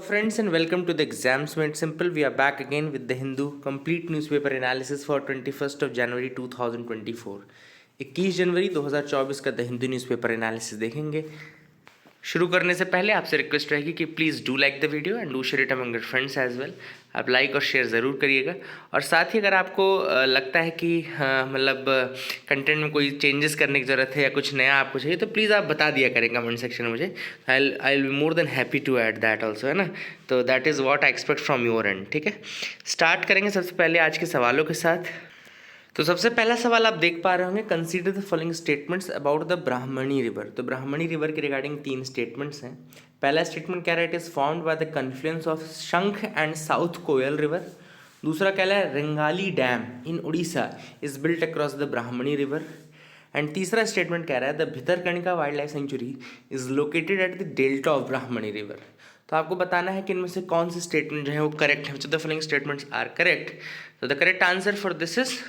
Friends, and welcome to the Exams Made Simple. We are back again with the Hindu complete newspaper analysis for 21st of January 2024. 21 जनवरी 2024 का the Hindu newspaper analysis देखेंगे। शुरू करने से पहले आपसे request रहेगी कि please do like the video and do share it among your friends as well. आप लाइक और शेयर ज़रूर करिएगा, और साथ ही अगर आपको लगता है कि मतलब कंटेंट में कोई चेंजेस करने की ज़रूरत है या कुछ नया आपको चाहिए तो प्लीज़ आप बता दिया करें कमेंट सेक्शन में मुझे। I will be more than happy to add that also, है ना। तो that is what I expect from your end. ठीक है, स्टार्ट करेंगे सबसे पहले आज के सवालों के साथ। तो सबसे पहला सवाल आप देख पा रहे होंगे, consider the following statements about the Brahmani river. तो ब्राह्मणी रिवर के रिगार्डिंग 3 स्टेटमेंट्स हैं। पहला स्टेटमेंट कह रहा है it is formed by the confluence of Sankh and South Koel river. दूसरा कह रहा है Rengali dam in Orissa is built across the Brahmani river. And तीसरा स्टेटमेंट कह रहा है the Bhitarkanika wildlife sanctuary is located at the delta of Brahmani river. तो आपको बताना है कि इनमें से कौन से स्टेटमेंट जो है वो करेक्ट है, the following statements are correct. तो the correct answer for this is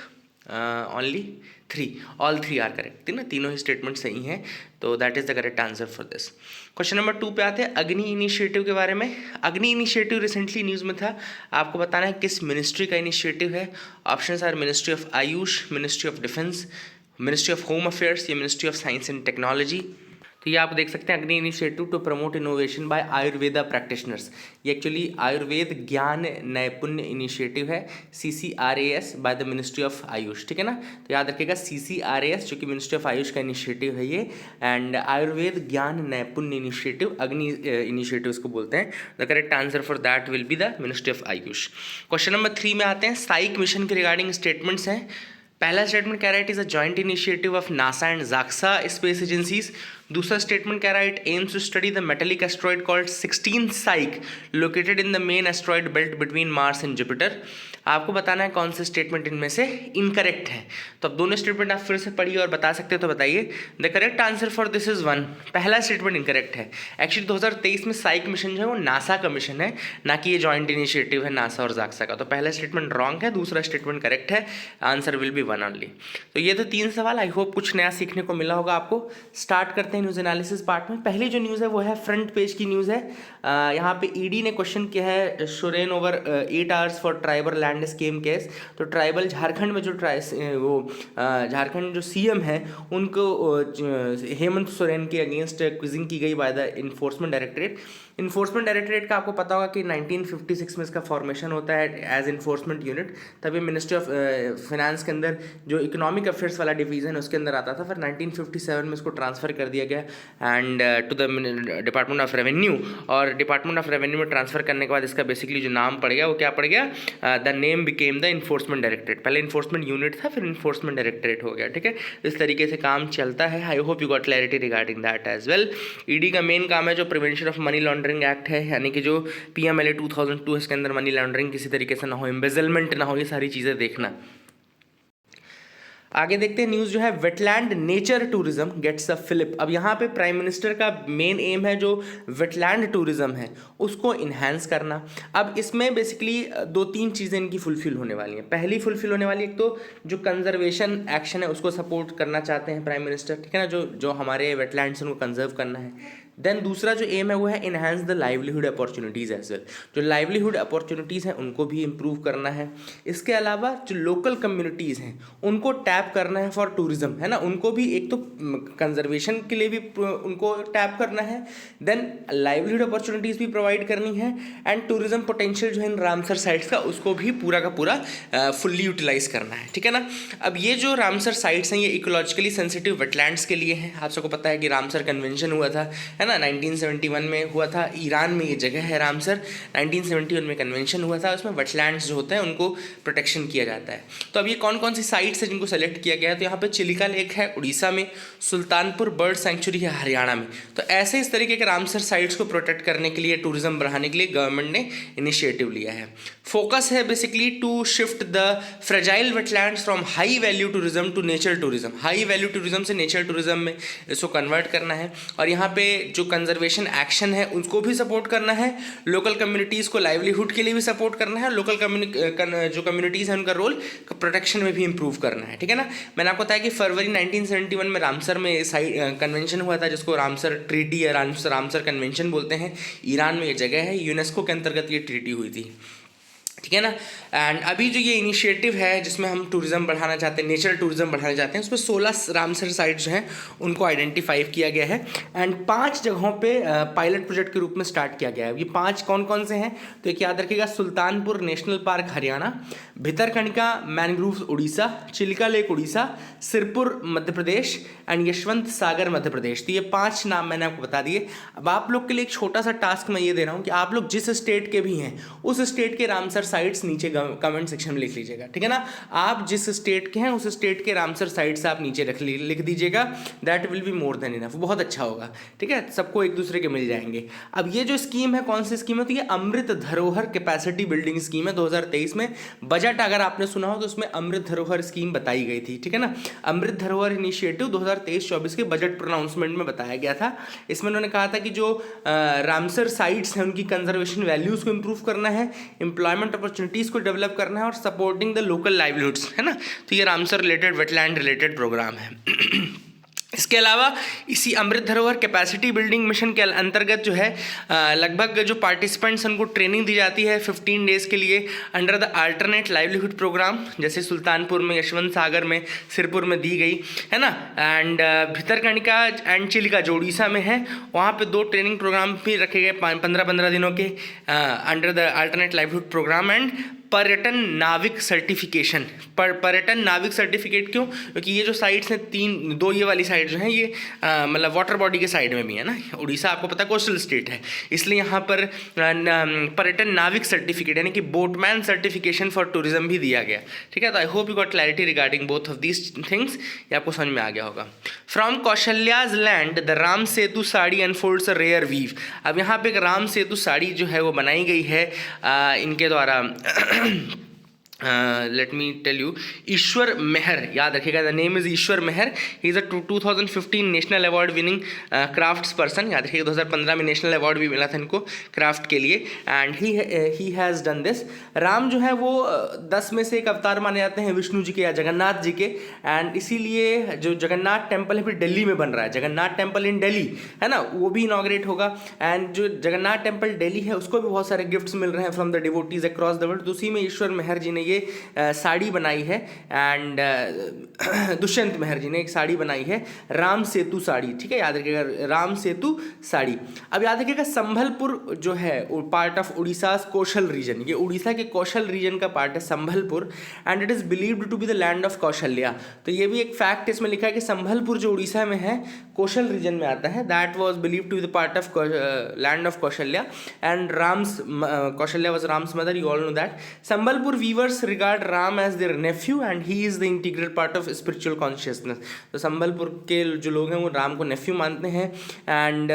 only 3, all 3 are correct. ना तीनों ही स्टेटमेंट सही हैं, तो that is the correct answer for this. Question number 2 पे आते हैं, अग्नि इनिशिएटिव के बारे में। अग्नि इनिशिएटिव रिसेंटली न्यूज़ में था, आपको बताना है किस मिनिस्ट्री का इनिशिएटिव है। Options are ministry of AYUSH, ministry of defence, ministry of home affairs या ministry of science and technology. तो ये आप देख सकते हैं, Agni initiative to promote innovation by Ayurveda practitioners. ये एक्चुअली आयुर्वेद ज्ञान नैपुण्य इनिशिएटिव है, CCRAS by the ministry of AYUSH. ठीक है ना, तो याद रखिएगा CCRAS जो कि मिनिस्ट्री ऑफ आयुष का इनिशिएटिव है ये, एंड आयुर्वेद ज्ञान नैपुण्य इनिशिएटिव अग्नि इनिशिएटिव इसको बोलते हैं। The correct answer for that will be the ministry of Ayush. Question number 3 में आते हैं, साइक मिशन के रिगार्डिंग स्टेटमेंट्स हैं। पहला स्टेटमेंट कह रहा है it is a joint initiative of NASA and JAXA space agencies. दूसरा स्टेटमेंट कह रहा है it aims to study the metallic asteroid called 16 Psyche located in the main asteroid belt between Mars and Jupiter. आपको बताना है कौन से statement इनमें से इनकरेक्ट है। तो अब दोनों स्टेटमेंट आप फिर से पढ़िए और बता सकते हो तो बताइए। The correct answer for this is 1, पहला स्टेटमेंट इनकरेक्ट है। एक्चुअली 2023 में साइक मिशन जो है वो नासा का मिशन है, ना कि ये जॉइंट इनिशिएटिव है नासा और जाक्सा का। तो पहला स्टेटमेंट रॉन्ग है, दूसरा स्टेटमेंट करेक्ट है, आंसर विल बी 1 ओनली। तो ये तो 3 सवाल, आई होप कुछ नया सीखने को मिला होगा आपको। स्टार्ट करते हैं न्यूज़ एनालिसिस पार्ट में। पहली जो न्यूज़ है वो है फ्रंट पेज की न्यूज़ है। यहाँ पे ईडी ने क्वेश्चन किया है, Soren over 8 hours for tribal land scheme case. तो ट्राइबल झारखंड में जो झारखंड जो CM है उनको हेमंत सोरेन के अगेंस्ट क्विजिंग की गई by the enforcement directorate. Enforcement directorate का आपको पता होगा कि 1956 में इसका फॉर्मेशन होता है एज इन्फोर्समेंट यूनिट। तभी मिनिस्ट्री ऑफ फाइनेंस के अंदर जो इकोनॉमिक अफेयर्स वाला डिवीजन है उसके अंदर आता था। फिर 1957 में इसको ट्रांसफ़र कर दिया गया and to the department of revenue, और डिपार्टमेंट ऑफ रेवेन्यू में ट्रांसफ़र करने के बाद इसका बेसिकली जो नाम पड़ गया वो क्या पड़ गया, the name became the enforcement directorate. पहले इन्फोर्समेंट यूनिट था, फिर इन्फोर्समेंट डायरेक्टरेट हो गया। ठीक है, इस तरीके से काम चलता है। I hope you got clarity regarding that as well. ED का मेन काम है जो prevention of money laundering act है, यानी कि जो PMLA 2002 है इसके अंदर मनी लॉन्ड्रिंग किसी तरीके से ना हो, एम्बेजलमेंट ना हो, ये सारी चीज़ें देखना। आगे देखते हैं न्यूज़ जो है, wetland nature tourism gets a fillip. अब यहाँ पे प्राइम मिनिस्टर का मेन एम है जो वेटलैंड टूरिज्म है उसको इन्हांस करना। अब इसमें बेसिकली 2-3 चीज़ें इनकी फुलफिल होने वाली हैं। पहली फुलफिल होने वाली एक तो जो कंजर्वेशन एक्शन है उसको सपोर्ट करना चाहते हैं प्राइम मिनिस्टर। ठीक है ना, जो हमारे वेटलैंड्स हैं उनको कंजर्व करना है। देन दूसरा जो एम है वो है enhance the livelihood opportunities as well. जो लाइवलीहुड अपॉर्चुनिटीज़ हैं उनको भी इम्प्रूव करना है। इसके अलावा जो लोकल कम्युनिटीज़ हैं उनको टैप करना है फॉर टूरिज्म, है ना, उनको भी एक तो कंजर्वेशन के लिए भी उनको टैप करना है, देन लाइवलीहुड अपॉर्चुनिटीज़ भी प्रोवाइड करनी है, एंड टूरिज्म पोटेंशियल जो है इन रामसर साइट्स का उसको भी पूरा का पूरा फुल्ली यूटिलाइज करना है। ठीक है ना। अब ये जो रामसर साइट्स हैं ये इकोलॉजिकली सेंसिटिव वेटलैंड्स के लिए हैं। आप सबको पता है कि रामसर कन्वेंशन हुआ था, है ना, 1971 में हुआ था। ईरान में ये जगह है रामसर, 1971 में कन्वेंशन हुआ था। उसमें वेटलैंड्स जो होते हैं उनको प्रोटेक्शन किया जाता है। तो अब ये कौन कौन सी साइट्स हैं जिनको सेलेक्ट किया गया है, तो यहाँ पे चिलिका लेक है उड़ीसा में, सुल्तानपुर बर्ड सेंचुरी है हरियाणा में। तो ऐसे इस तरीके के रामसर साइट्स को प्रोटेक्ट करने के लिए, टूरिज्म बढ़ाने के लिए गवर्नमेंट ने इनिशिएटिव लिया है। फोकस है basically to shift the fragile wetlands from high value tourism to nature tourism. High value tourism से नेचर टूरिज्म में इसको कन्वर्ट करना है। और यहाँ पे जो कंजर्वेशन एक्शन है उसको भी सपोर्ट करना है, लोकल कम्युनिटीज़ को लाइवलीहुड के लिए भी सपोर्ट करना है, लोकल जो कम्युनिटीज़ हैं उनका रोल प्रोटेक्शन में भी इंप्रूव करना है, ठीक है ना। मैंने आपको बताया कि फरवरी 1971 में रामसर में कन्वेंशन हुआ था, जिसको रामसर ट्रीटी या रामसर कन्वेंशन बोलते हैं। ईरान में ये जगह है, यूनेस्को के अंतर्गत ये ट्रीटी हुई थी, ठीक है ना। एंड अभी जो ये इनिशिएटिव है जिसमें हम टूरिज्म बढ़ाना चाहते हैं, नेचर टूरिज्म बढ़ाना चाहते हैं, उसमें 16 रामसर साइट्स जो हैं उनको आइडेंटिफाई किया गया है एंड 5 जगहों पे पायलट प्रोजेक्ट के रूप में स्टार्ट किया गया है। ये 5 कौन कौन से हैं तो एक याद रखिएगा, Sultanpur national park Haryana, Bhitarkanika mangroves Orissa, Chilka lake Orissa, Sirpur Madhya Pradesh and Yashwant Sagar Madhya Pradesh. तो ये 5 नाम मैंने आपको बता दिए। अब आप लोग के लिए एक छोटा सा टास्क मैं ये दे रहा हूँ कि आप लोग जिस स्टेट के भी हैं उस स्टेट के रामसर साइट्स नीचे कमेंट सेक्शन में लिख लीजिएगा, ठीक है ना। आप जिस स्टेट के हैं उस स्टेट के रामसर साइट्स आप नीचे लिख दीजिएगा, that will be more than enough, बहुत अच्छा होगा, ठीक है। सबको एक दूसरे के मिल जाएंगे। अब ये जो स्कीम है कौन सी स्कीम है तो ये अमृत धरोहर कैपेसिटी बिल्डिंग स्कीम है। 2023 में बजट अगर आपने सुना हो तो उसमें अमृत धरोहर स्कीम बताई गई थी, ठीक है ना। अमृत धरोहर इनिशिएटिव 2023-24 के बजट प्रोनाउंसमेंट में बताया गया था। इसमें उन्होंने कहा था कि जो रामसर साइट्स हैं उनकी कंजर्वेशन वैल्यूज को इंप्रूव करना है, एम्प्लॉयमेंट अपॉर्चुनिटीज को डेवलप करना है और सपोर्टिंग द लोकल लाइवलीहुड्स, है ना। तो ये Ramsar related wetland related program है। इसके अलावा इसी अमृत धरोहर कैपेसिटी बिल्डिंग मिशन के अंतर्गत जो है लगभग जो पार्टिसिपेंट्स उनको ट्रेनिंग दी जाती है 15 डेज़ के लिए under the alternate livelihood program, जैसे सुल्तानपुर में, यशवंत सागर में, सिरपुर में दी गई, है ना। एंड भितरकनिका एंड चिल्का जो उड़ीसा में है वहाँ पे 2 ट्रेनिंग प्रोग्राम भी रखे गए 15-15 दिनों के under the alternate livelihood program. And पर्यटन नाविक सर्टिफिकेशन, पर्यटन नाविक सर्टिफिकेट क्यों, क्योंकि ये जो साइट्स हैं 2 ये वाली साइड जो हैं ये मतलब वाटर बॉडी के साइड में भी है ना। उड़ीसा आपको पता है कोस्टल स्टेट है, इसलिए यहाँ पर पर्यटन नाविक सर्टिफिकेट यानी कि बोटमैन सर्टिफिकेशन फॉर टूरिज्म भी दिया गया, ठीक है। तो I hope you got clarity regarding both of these things, ये आपको समझ में आ गया होगा। From Kaushalya's land the Ram Setu sari unfolds a rare weave. अब यहाँ पे एक राम सेतु साड़ी जो है वो बनाई गई है इनके द्वारा let me tell you, Ishwar Meher, याद रखिएगा, the name is Ishwar Meher. He is a 2015 national award winning crafts person, याद रखिएगा 2015 में नेशनल अवार्ड भी मिला था इनको क्राफ्ट के लिए। And he has done this. Ram जो है वो 10 में से एक अवतार माने जाते हैं विष्णु जी के या जगन्नाथ जी के, एंड इसीलिए जो जगन्नाथ टेम्पल है फिर दिल्ली में बन रहा है, जगन्नाथ टेम्पल इन दिल्ली, है ना, वो भी इनॉग्रेट होगा। एंड जो जगन्नाथ टेम्पल दिल्ली है उसको भी बहुत सारे गिफ्ट्स मिल रहे हैं from the devotees across the world. तो उसी में ईश्वर मेहर जी ने साड़ी बनाई है एंड दुष्यंत मेहर जी ने एक साड़ी बनाई है राम सेतु साड़ी, ठीक है, याद रखिएगा राम सेतु साड़ी। अब याद रखिएगा संभलपुर जो है part of Odisha Kaushal region, ये उड़ीसा के कौशल रीजन का पार्ट है Sambalpur, and it is believed to be the land of Kaushalya. तो ये भी एक फैक्ट इसमें लिखा है कि संभलपुर जो उड़ीसा में है कौशल रीजन में आता है, that was believed to be the part of land of Kaushalya and Ram's Kaushalya was Ram's mother, you all know that. Sambalpur weavers regard Ram as their nephew and he is the integral part of spiritual consciousness. तो संबलपुर के जो लोग हैं वो राम को नेफ्यू मानते हैं। And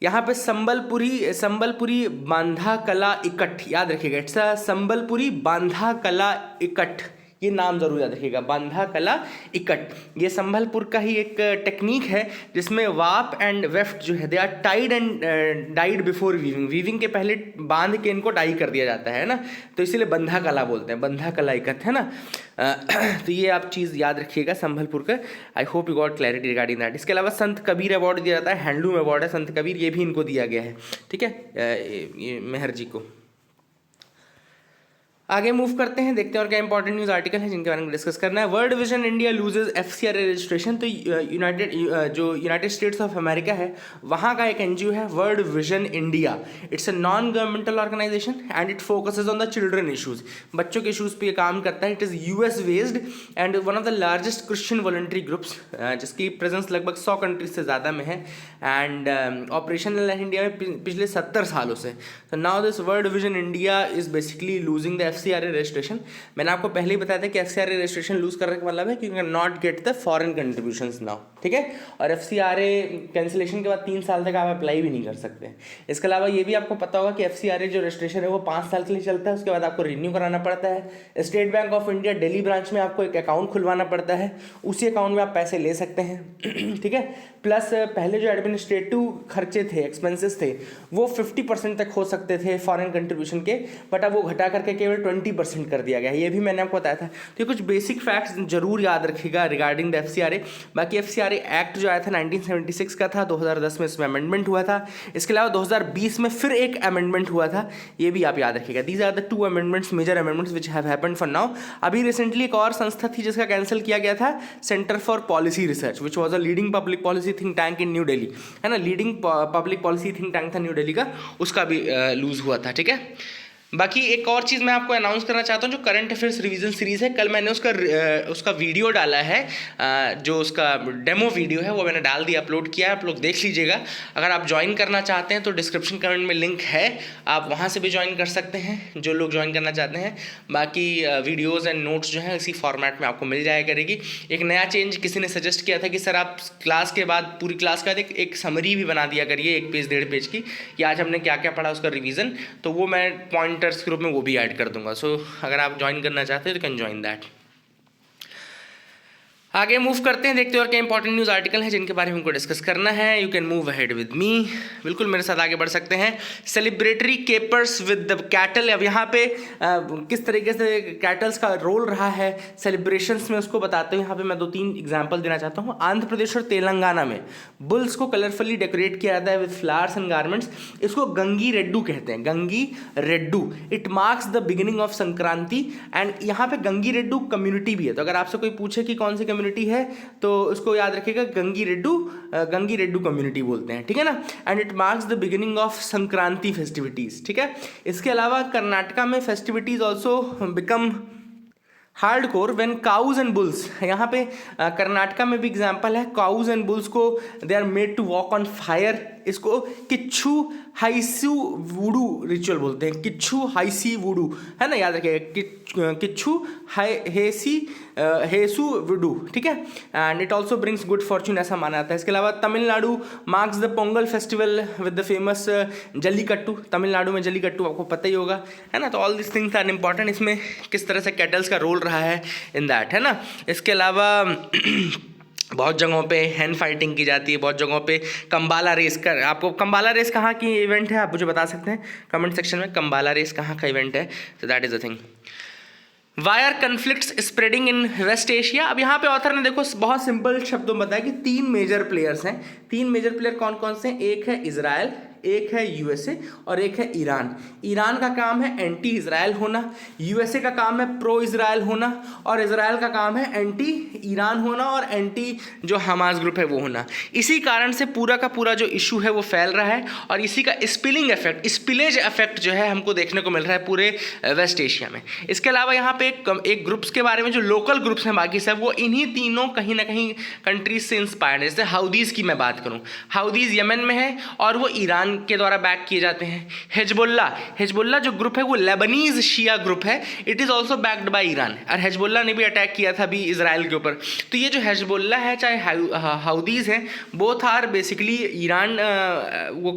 यहाँ पे संबलपुरी बांधा कला इकट्ठ, याद रखिएगा, इट्स अ संबलपुरी बांधा कला इकट्ठ, ये नाम जरूर याद रखिएगा, बांधा कला इकट्ठ। ये संभलपुर का ही एक टेक्निक है जिसमें वाप एंड वेफ्ट जो है they are tied and dyed before weaving, weaving के पहले बांध के इनको डाई कर दिया जाता है ना, तो इसीलिए बंधा कला बोलते हैं, बंधा कला इकट्ठ, है ना। तो ये आप चीज़ याद रखिएगा संभलपुर का। आई hope you got clarity regarding that. इसके अलावा संत कबीर अवार्ड दिया जाता है, हैंडलूम अवार्ड है संत कबीर, ये भी इनको दिया गया है, ठीक है, ये मेहर जी को। आगे मूव करते हैं, देखते हैं और क्या इंपॉर्टेंट न्यूज़ आर्टिकल है जिनके बारे में डिस्कस करना है। World Vision India loses FCRA registration. तो यूनाइटेड स्टेट्स ऑफ अमेरिका है वहाँ का एक NGO है World Vision India. It's a non governmental organisation and it focuses on the children issues, बच्चों के इशूज़ पे ये काम करता है। It is US based and one of the largest Christian voluntary groups, जिसकी प्रेजेंस लगभग 100 कंट्रीज से ज़्यादा में है एंड ऑपरेशनल है इंडिया में पिछले 70 सालों से। तो now this world Vision India is basically losing the FCRA registration. मैंने आपको पहले ही बताया था कि FCRA रजिस्ट्रेशन लूज करने का मतलब है कि you can not get the foreign contributions now, ठीक है। और FCRA कैंसिलेशन के बाद 3 साल तक आप अप्लाई भी नहीं कर सकते। इसके अलावा ये भी आपको पता होगा कि FCRA जो रजिस्ट्रेशन है वो 5 साल के लिए चलता है, उसके बाद आपको रिन्यू कराना पड़ता है। State bank of India Delhi branch में आपको एक अकाउंट खुलवाना पड़ता है, उसी अकाउंट में आप पैसे ले सकते हैं, ठीक है। प्लस पहले जो एडमिनिस्ट्रेटिव खर्चे थे, एक्सपेंसेस थे, वो 50% तक हो सकते थे फॉरेन कंट्रीब्यूशन के, बट अब वो घटा करके केवल 20% कर दिया गया है। ये भी मैंने आपको बताया था। तो ये कुछ बेसिक फैक्ट्स जरूर याद रखिएगा रिगार्डिंग द FCRA। बाकी FCRA एक्ट जो आया था 1976 का था, 2010 में इसमें अमेंडमेंट हुआ था। इसके अलावा 2020 में फिर एक अमेंडमेंट हुआ था, ये भी आप याद रखिएगा। These are the 2 amendments, major amendments which have happened for now. अभी रिसेंटली एक और संस्था थी जिसका कैंसिल किया गया था, Centre for Policy Research, which was a leading public policy think tank in New Delhi, है ना, leading public policy think tank था न्यू दिल्ली का, उसका भी लूज हुआ था। ठीक है, बाकी एक और चीज़ मैं आपको अनाउंस करना चाहता हूँ, जो करंट अफेयर्स रिवीजन सीरीज़ है, कल मैंने उसका वीडियो डाला है, जो उसका डेमो वीडियो है वो मैंने डाल दिया, अपलोड किया है, आप लोग देख लीजिएगा। अगर आप ज्वाइन करना चाहते हैं तो डिस्क्रिप्शन कमेंट में लिंक है, आप वहाँ से भी ज्वाइन कर सकते हैं जो लोग ज्वाइन करना चाहते हैं। बाकी वीडियोज़ एंड नोट्स जो हैं इसी फॉर्मेट में आपको मिल जाया करेगी। एक नया चेंज किसी ने सजेस्ट किया था कि सर आप क्लास के बाद, पूरी क्लास के बाद एक समरी भी बना दिया करिए, 1 पेज 1.5 पेज की, कि आज हमने क्या क्या पढ़ा उसका रिवीजन, तो वो मैं पॉइंटर्स के रूप में वो भी ऐड कर दूंगा। सो अगर आप ज्वाइन करना चाहते हैं तो कैन ज्वाइन दैट। आगे मूव करते हैं, देखते हैं और क्या इंपॉर्टेंट न्यूज़ आर्टिकल हैं जिनके बारे में हमको डिस्कस करना है। You can move ahead with me, बिल्कुल मेरे साथ आगे बढ़ सकते हैं। Celebratory keepers with the cattle, अब यहाँ पे किस तरीके से कैटल्स का रोल रहा है सेलिब्रेशंस में, उसको बताते हैं। यहाँ पे मैं 2-3 एग्जाम्पल देना चाहता हूँ। आंध्र प्रदेश और तेलंगाना में बुल्स को कलरफुली डेकोरेट किया जाता है विद फ्लावर्स एंड गारमेंट्स। इसको गंगी रेड्डू कहते हैं, Gangireddu. It marks the beginning of Sankranti, and यहाँ पे गंगी रेड्डू कम्युनिटी भी है। तो अगर आपसे कोई पूछे कि कौन सी कम्युनिटी है तो उसको याद रखिएगा, गंगी रेड्डू कम्युनिटी बोलते हैं, ठीक है ना। And it marks the beginning of Sankranti festivities, ठीक है। इसके अलावा कर्नाटका में festivities also become hardcore when cause and bulls, यहाँ पे कर्नाटका में भी एग्जाम्पल है, काउज एंड बुल्स को they are made to walk on fire. इसको किच्छु हाइसू वुडू रिचुअल बोलते हैं, किच्छु हाइसी वुडू, है ना, याद रखिएगा, किच्छु हेसु वुडू, ठीक है। And it also brings good fortune, ऐसा माना जाता है। इसके अलावा Tamil Nadu marks the Pongal festival with the famous jallikattu. Tamil Nadu में जल्लीकट्टू आपको पता ही होगा, है ना। तो all this things are important, इसमें किस तरह से कैटल्स का रोल रहा है इन दैट, है ना। इसके अलावा बहुत जगहों पे हैंड फाइटिंग की जाती है, बहुत जगहों पे कंबाला रेस का, आपको कंबाला रेस कहाँ की इवेंट है आप मुझे बता सकते हैं कमेंट सेक्शन में, कंबाला रेस कहाँ का इवेंट है। तो that is the thing. Why are conflicts spreading in West Asia. अब यहाँ पे ऑथर ने देखो बहुत सिंपल शब्दों में बताया कि 3 मेजर प्लेयर्स हैं। 3 मेजर प्लेयर कौन कौन से हैं? एक है इजराइल, एक है यूएसए और एक है ईरान। ईरान का काम है एंटी इजराइल होना, यूएसए का काम है प्रो इजराइल होना, और इजराइल का काम है एंटी ईरान होना और एंटी जो हमास ग्रुप है वो होना। इसी कारण से पूरा का पूरा जो इशू है वो फैल रहा है, और इसी का स्पिलिंग इफेक्ट, स्पिलेज इफेक्ट जो है हमको देखने को मिल रहा है पूरे वेस्ट एशिया में। इसके अलावा यहाँ पे एक ग्रुप्स के बारे में, जो लोकल ग्रुप्स हैं बाकी सब, वो इन्हीं तीनों कहीं ना कहीं कंट्रीज से इंस्पायर्ड है। जैसे हाउदीज की मैं बात करूँ, हाउदीज यमन में है और वो ईरान के द्वारा बैक किए जाते हैं। हिजबुल्ला जो ग्रुप है वो लेबनीज शिया ग्रुप है, it is also backed by Iran, और हिजबुल्ला ने भी अटैक किया था अभी इजराइल के ऊपर। तो ये जो हिजबुल्ला है चाहे हाउदीज हैं, बोथ आर बेसिकली ईरान वो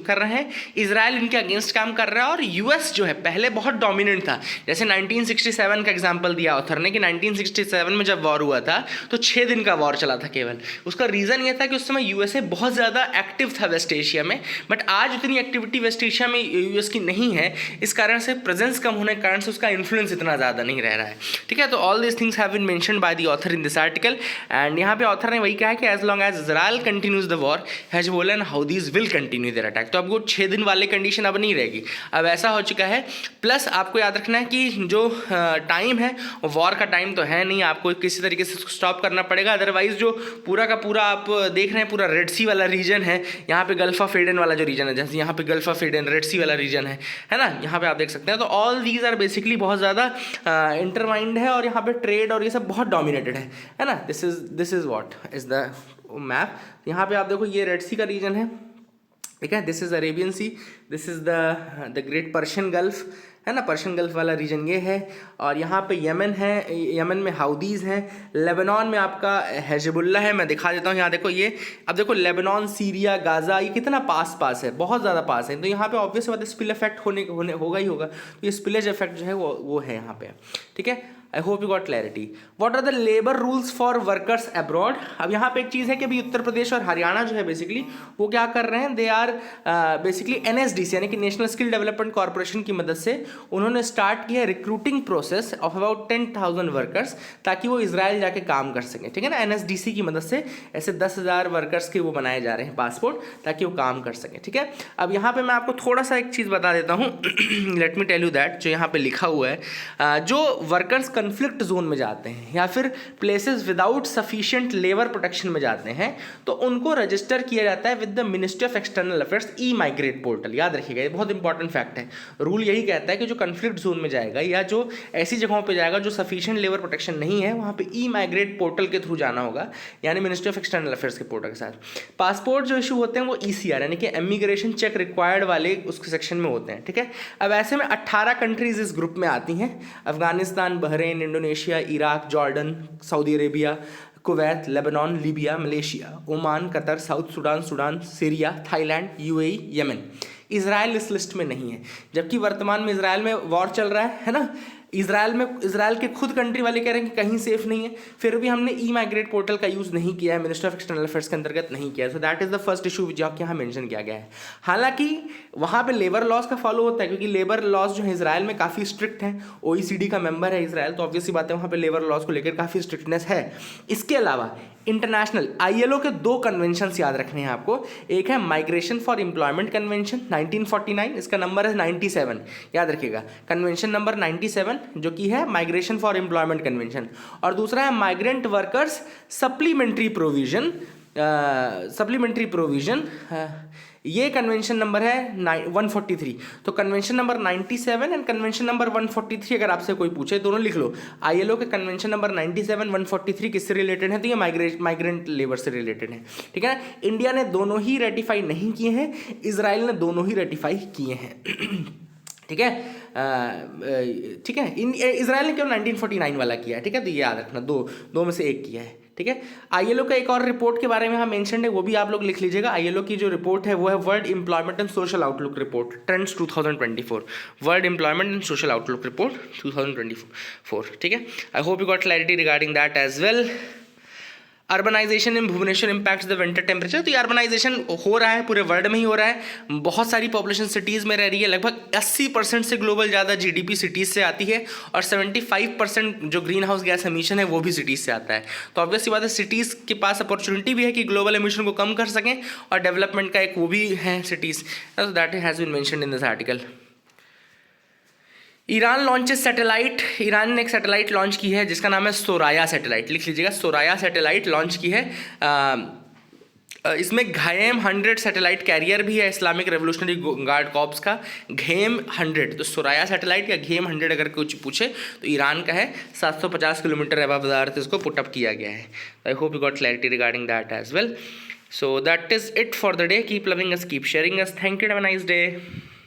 कर रहे हैं, इजराइल इनके अगेंस्ट काम कर रहा है। और यूएस जो है पहले बहुत डोमिनेंट था, जैसे 1967 का एग्जाम्पल दिया ऑथर ने कि 1967 में जब वॉर हुआ था तो 6 दिन का वॉर चला था केवल। उसका रीज़न ये था कि उस समय यूएसए बहुत ज़्यादा एक्टिव था वेस्ट एशिया में, बट आज उतनी एक्टिविटी वेस्ट एशिया में यूएस की नहीं है। इस कारण से प्रेजेंस कम होने के कारण से उसका इन्फ्लुएंस इतना ज़्यादा नहीं रह रहा है, ठीक है। तो all this things have been mentioned by the author in this article, and यहाँ पे ऑथर ने वही कहा कि as long as Israel continues the war, Hezbollah and Houthis will continue their attack. तो अब वो 6 दिन वाले कंडीशन अब नहीं रहेगी, अब ऐसा हो चुका है। प्लस आपको याद रखना है कि जो टाइम है वॉर का टाइम तो है नहीं, आपको किसी तरीके से स्टॉप करना पड़ेगा, अदरवाइज जो पूरा का पूरा आप देख रहे हैं पूरा रेड सी वाला रीजन है, यहाँ पे गल्फ ऑफ एडन वाला जो रीजन है, जैसे यहाँ पे गल्फ ऑफ एडन रेड सी वाला रीजन है ना, यहाँ पे आप देख सकते हैं। तो ऑल दीज आर बेसिकली बहुत ज़्यादा इंटरवाइंड है, और यहाँ पे ट्रेड और ये सब बहुत डोमिनेटेड है ना। This is what is the map. यहाँ पे आप देखो ये रेड सी का रीजन है, ठीक है, this is Arabian Sea, this is the great Persian Gulf, है ना, पर्शियन गल्फ वाला रीजन ये है। और यहाँ पे यमन है, यमन में हाउदीज़ हैं, लेबनान में आपका हिजबुल्ला है। मैं दिखा देता हूँ, यहाँ देखो ये, अब देखो लेबनान, सीरिया, गाज़ा, ये कितना पास है, बहुत ज़्यादा पास है। तो यहाँ पे ऑब्वियस बात है स्पिल इफेक्ट होगा ही होगा। तो ये स्पिलेज इफेक्ट जो है वो है यहाँ पे, ठीक है। I hope you got clarity. What are the labour rules for workers abroad. अब यहाँ पे एक चीज़ है कि अभी उत्तर प्रदेश और हरियाणा जो है बेसिकली वो क्या कर रहे हैं, दे आर बेसिकली NSDC यानी कि नेशनल स्किल डेवलपमेंट कॉर्पोरेशन की मदद से उन्होंने स्टार्ट किया recruiting process of about 10,000 workers, ताकि वो इजराइल जाके काम कर सकें. ठीक है ना, NSDC की मदद से ऐसे 10,000 वर्कर्स के वो बनाए जा रहे हैं पासपोर्ट, ताकि वो काम कर सकें. ठीक है, अब यहाँ पे मैं आपको थोड़ा सा एक चीज़ बता देता हूँ. Let me tell you that, जो यहाँ पे लिखा हुआ है, जो वर्कर्स कन्फ्लिक्ट जोन में जाते हैं या फिर places without sufficient labour protection में जाते हैं, तो उनको रजिस्टर किया जाता है with the ministry of external affairs emigrate portal. याद रखिएगा, ये बहुत इंपॉर्टेंट फैक्ट है. रूल यही कहता है कि जो कन्फ्लिक्ट जोन में जाएगा या जो ऐसी जगहों पे जाएगा जो सफिशिएंट लेबर प्रोटेक्शन नहीं है, वहाँ पे ई-माइग्रेट पोर्टल के थ्रू जाना होगा, यानी मिनिस्ट्री ऑफ एक्सटर्नल अफेयर्स के पोर्टल के साथ. पासपोर्ट जो इशू होते हैं वो ECR यानी कि इमिग्रेशन चेक रिक्वायर्ड वाले उसके सेक्शन में होते हैं. ठीक है, अब ऐसे में 18 कंट्रीज इस ग्रुप में आती हैं. Afghanistan, Bahrain, Indonesia, Iraq, Jordan, Saudi Arabia, Kuwait, Lebanon, Libya, Malaysia, Oman, Qatar, south Sudan, Syria, Thailand, UAE, Yemen. Israel इस लिस्ट में नहीं है, जबकि वर्तमान में इजराइल में वॉर चल रहा है ना. इजराइल के खुद कंट्री वाले कह रहे हैं कि कहीं सेफ नहीं है, फिर भी हमने ई-माइग्रेट पोर्टल का यूज़ नहीं किया है, मिनिस्टर ऑफ एक्सटर्नल अफेयर्स के अंतर्गत नहीं किया है. So that is the first issue जो यहाँ मेंशन किया गया है. हालांकि वहाँ पे लेबर लॉज का फॉलो होता है, क्योंकि लेबर लॉज जो है इजराइल में काफ़ी स्ट्रिक्ट हैं. OECD का मेंबर है इजराइल, तो ऑब्वियसली बात है वहाँ पे लेबर लॉज को लेकर काफ़ी स्ट्रिक्टनेस है. इसके अलावा इंटरनेशनल ILO के 2 कन्वेंशंस याद रखने हैं आपको. एक है माइग्रेशन फॉर एम्प्लॉयमेंट कन्वेंशन 1949, इसका नंबर है 97. याद रखिएगा, कन्वेंशन नंबर 97 जो कि है माइग्रेशन फॉर एम्प्लॉयमेंट कन्वेंशन. और दूसरा है माइग्रेंट वर्कर्स सप्लीमेंट्री प्रोविजन. ये कन्वेंशन नंबर है 143. तो convention number 97 and convention number 143 अगर आपसे कोई पूछे, दोनों लिख लो. ILO के कन्वेंशन नंबर 97, 143 किससे रिलेटेड है, तो ये माइग्रेंट लेबर से रिलेटेड है. ठीक है, इंडिया ने दोनों ही रेटिफाई नहीं किए हैं, इजराइल ने दोनों ही रेटिफाई किए हैं. ठीक है, ठीक है, इजराइल ने केवल 1949 वाला किया है. ठीक है, तो ये याद रखना, दो में से एक किया है. ठीक है, ILO का एक और रिपोर्ट के बारे में यहाँ मेंशन है, वो भी आप लोग लिख लीजिएगा. ILO की जो रिपोर्ट है वो है world employment and social outlook report trends 2024. World employment and social outlook report 2024. ठीक है, I hope you got clarity regarding that as well. Urbanisation in Bhubaneswar impacts the winter temperature. तो ये अर्बनाइजेशन हो रहा है, पूरे वर्ल्ड में ही हो रहा है. बहुत सारी पॉपुलेशन सिटीज़ में रह रही है, लगभग 80% से ग्लोबल ज़्यादा GDP सिटीज़ से आती है, और 75% जो ग्रीन हाउस गैस एमिशन है वो भी सिटीज़ से आता है. तो ऑब्वियसली बात है, सिटीज़ के पास अपॉर्चुनिटी भी है कि ग्लोबल एमिशन को कम कर सकें, और डेवलपमेंट का एक वो भी है cities. That has been mentioned in this article. Iran launches satellite. Iran ने एक सैटेलाइट लॉन्च की है जिसका नाम है सोराया सैटेलाइट. लिख लीजिएगा, सोराया सैटेलाइट लॉन्च की है. इसमें घेम 100 सैटेलाइट कैरियर भी है इस्लामिक रेवोल्यूशनरी गार्ड कॉर्प्स का, घेम 100. तो सोराया सैटेलाइट या घेम 100 अगर कुछ पूछे तो ईरान का है. 750 किलोमीटर अबव द अर्थ इसको पुटअप किया गया है. I hope you got clarity regarding that as well. So that is it for the day. Keep loving us, keep sharing us. Thank you, have a nice day.